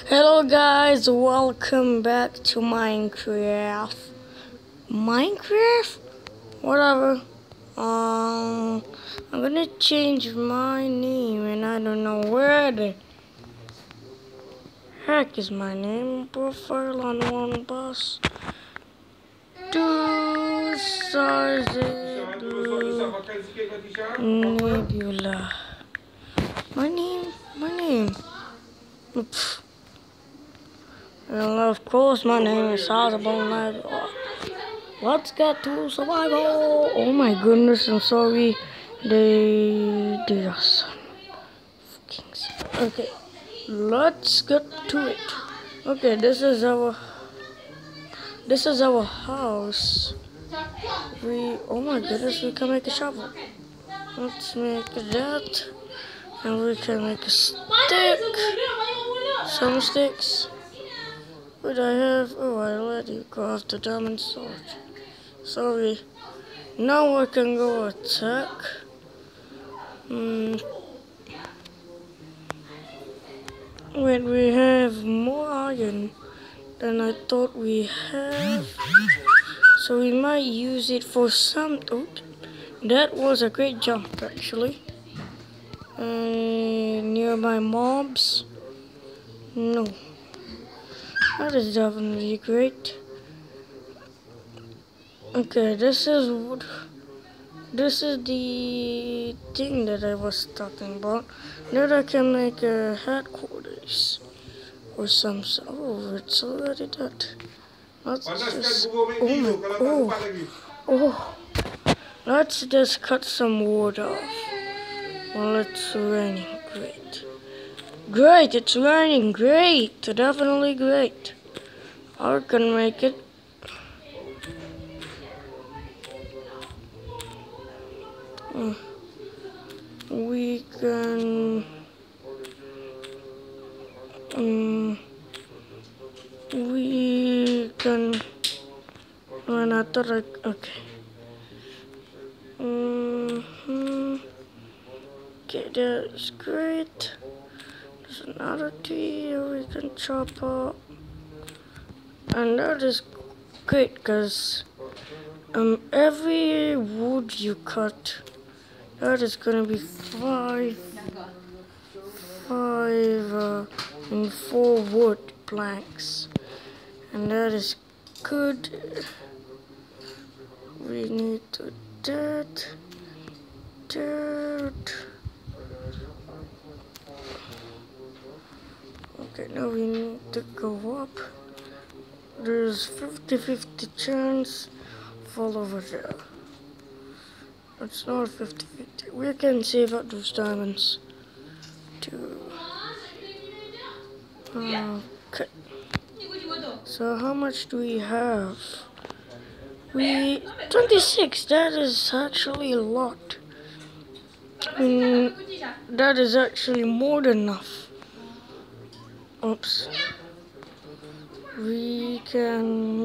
Hello guys, welcome back to Minecraft. Minecraft? Whatever. I'm gonna change my name and I don't know where the heck is my name. Profile on one bus. Two sizes Nebula. My name. Pfft. Well, of course, my name is Sazabone Nebula. Let's get to survival. Oh my goodness, I'm sorry. They are some fucking. Okay, let's get to it. Okay, this is our house. Oh my goodness, we can make a shovel. Let's make that, and we can make a stick. Some sticks. What I have? Oh, I let you craft the diamond sword. Sorry. Now I can go attack. Wait, we have more iron than I thought we have. So we might use it for some. Oh, that was a great jump actually. Nearby mobs. No. That is definitely great. Okay, this is the thing that I was talking about. That I can make a headquarters or some. Oh, it's already done. Let's just. Oh. Let's just cut some wood off. Well, it's raining. Great, it's raining. Great, definitely great. I can make it. We can. When I thought okay. Okay, that's great. There's another tree we can chop up, and that is great because every wood you cut, that is gonna be five and 4 wood planks, and that is good. We need to dirt. Okay, now we need to go up. There's 50-50 chance fall over there. It's not 50-50. We can save up those diamonds too. Okay. So how much do we have? 26. That is actually a lot. That is actually more than enough. Oops. We can,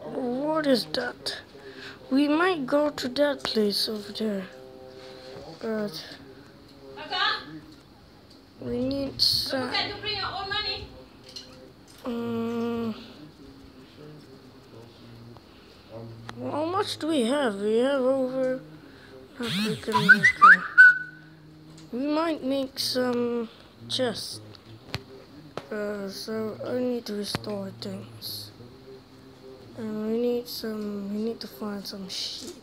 What is that? We might go to that place over there. But we need some. How much do we have? We have over. We might make some chests. So I need to restore things. And we need to find some sheep.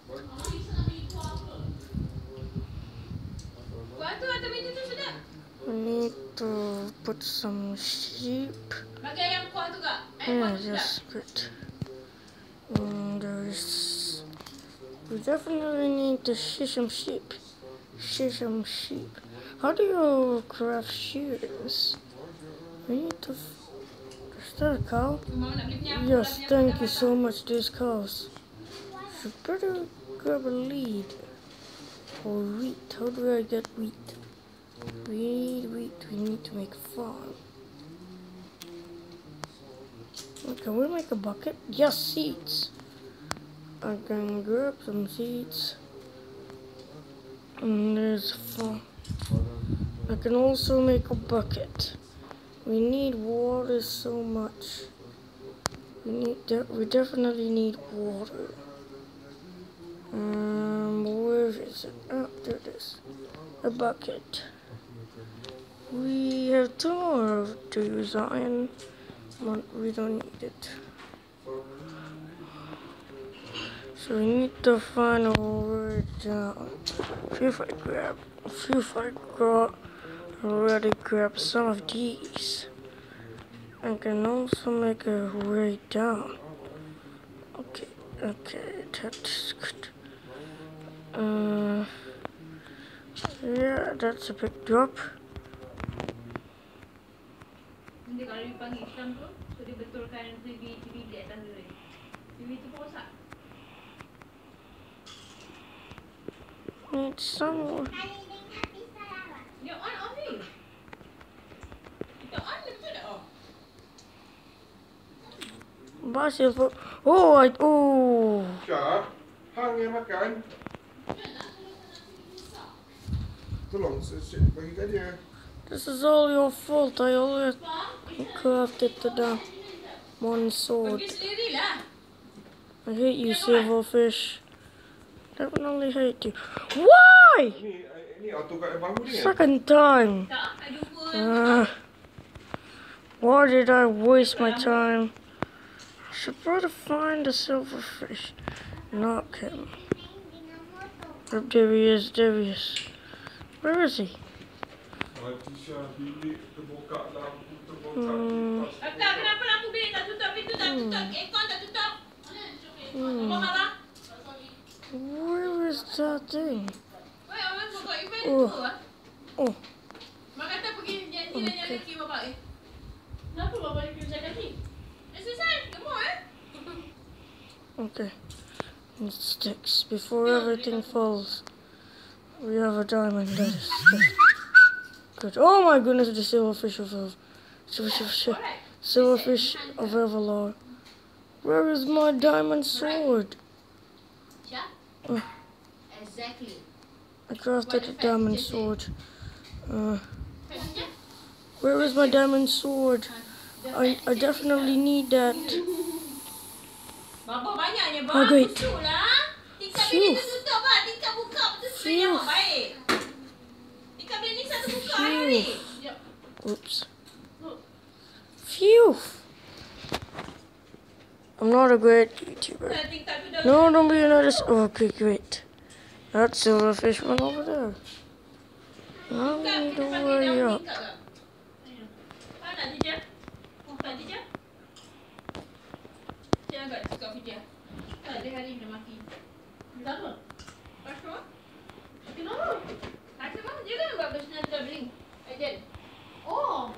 We need to put some sheep. Yeah, just good. We definitely need to shear some sheep. How do you craft shears? We need to. Is that a cow? Yes, thank you so much, these cows. Should better grab a lead. Or wheat. How do I get wheat? We need wheat. We need to make a farm. Can we make a bucket? Yes, seeds. I can grab some seeds. And there's a farm. I can also make a bucket. We need water so much. We definitely need water. Where is it? Oh, there it is. A bucket. We have 2 more to use iron, but we don't need it. So we need to find a way down. See if I already grab some of these. I can also make a way down. Okay, that's good. Yeah, that's a big drop. Nanti kalau dipanggil Islam tu, so dia betulkan TV di atas tu. TV tu pun rosak. Need some more. Dia on off ni. Kita on betul tak off? Basil for Syah, hang yang makan. Tolong bagi kat dia. This is all your fault. I always crafted the one sword. Pergi sendirilah. I hate you, silverfish. Definitely hate you. Why? Ni auto kat bahu ni. Second time. Tak, I jumpa. Why did I waste my time? I should try to find the silverfish. Knock him. There he is. Where is he? Akak, kenapa lampu bilik tak tutup? Pintu tak tutup? Aircon tak tutup? Apa marah? Where is that thing? Wei, orang buka event Oh. tu ah. Oh, Mak kata pergi jalan kaki bapak Kenapa bapak ni pergi jalan kaki? Exercise, gemuk okay. It sticks before everything falls. We have a diamond. That is good. Oh my goodness, the silverfish of Everlord. Where is my diamond sword? Syah? Exactly. I crafted a diamond sword. Where is my diamond sword? I definitely need that. Bapa banyaknya bang. Oh, great. Busuk lah. Tingkap bilik tu tutup lah. Tingkap buka betul sebenarnya awak baik. Tingkap bilik ni satu buka hari. Oops. Phew. I'm not a great YouTuber. Tingkap tu dah. No, don't be another. Okay, great. That silverfish went over there. Now we need to hurry up. Mana Tija? Tak Tija? Dia agak suka Tija. Tak, dia hari ni maki. Kenapa? Kenapa? Kenapa? Kenapa? Dia kan buat personal travelling. Agent. Oh.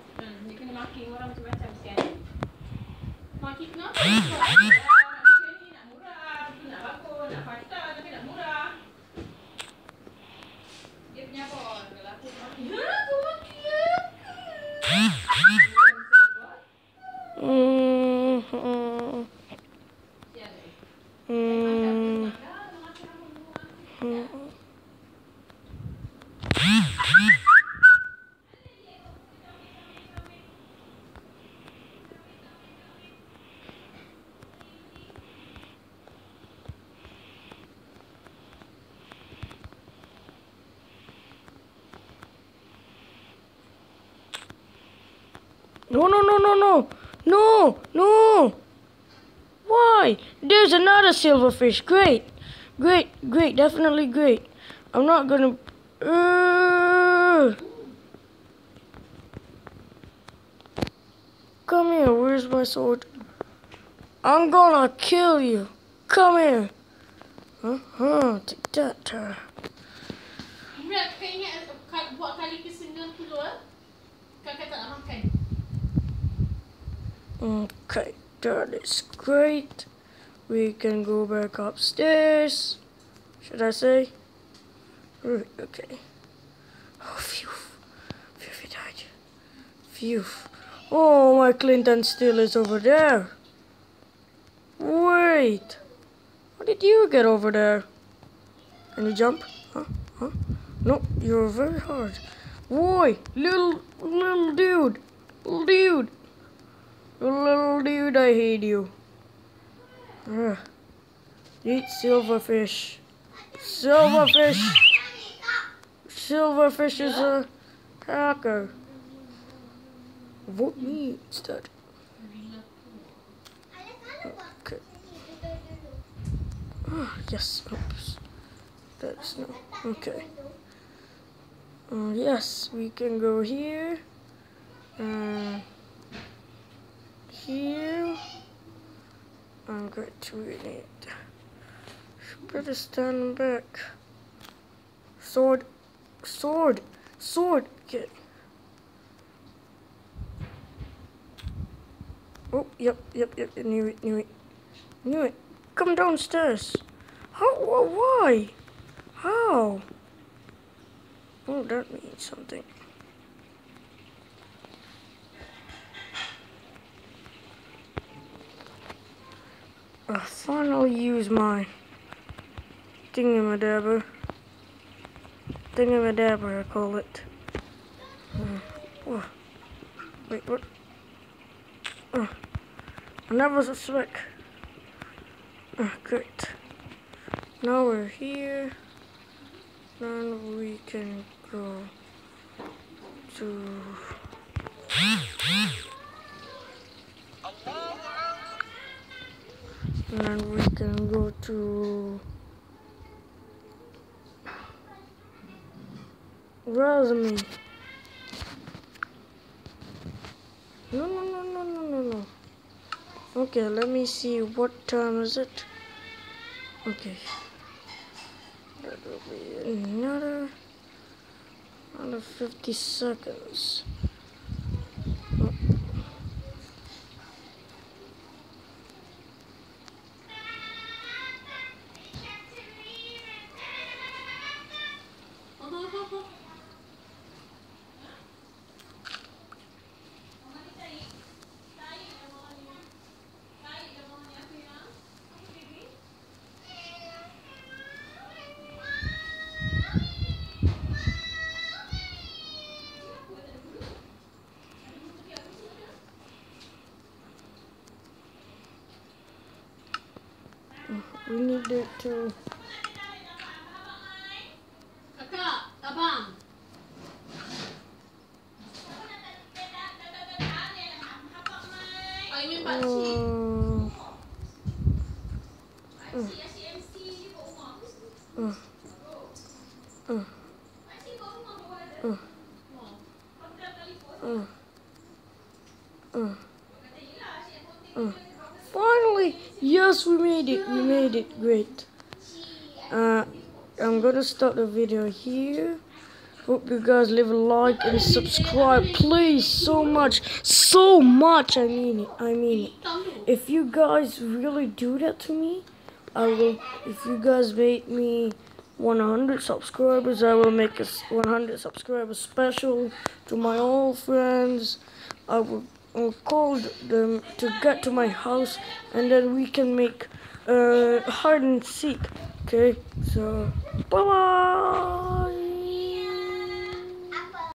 Dia kena maki orang macam-macam sekali. Maki kenapa? Manusia ni nak murah, tu nak bagus, nak fakta tapi nak murah. Dia punya apa? Kalau aku maki. Ha, aku maki No! Why? There's another silverfish. Great, definitely great. I'm not gonna. Come here. Where's my sword? I'm gonna kill you. Come here. Take that. Kakak ingat buat kali ke-90 kakak tak nak makan. Okay, that is great. We can go back upstairs. Should I say? Okay. Oh, phew. Phew, died. Phew. Oh, my Clinton still is over there. Wait. How did you get over there? Can you jump? Huh? No, you're very hard. Boy, little dude, little dude, I hate you. Eat silverfish. Silverfish is a hacker. Vote me instead. Okay. Yes. Oops. That's no. Okay. Yes, we can go here. Here. I'm going to need. Better stand back. Sword. Okay. Oh, yep. Knew it. Come downstairs. How? Why? How? Oh, that means something. I finally use my thingamadabber, I call it. Wait, what? I never suspect. Great. Now we're here. Then we can go to. And then we can go to. Resume. No. Okay, let me see. What time is it? Okay. That will be another 50 seconds. We need it to. Kakak, abang. Aimin pakcik. Finally, yes, we made it, great. I'm gonna start the video here. Hope you guys leave a like and subscribe, please, so much, I mean it. If you guys really do that to me, I will, if you guys make me 100 subscribers, I will make a 100 subscribers special to my old friends. I'll call them to get to my house, and then we can make hide and seek. Okay, so bye bye.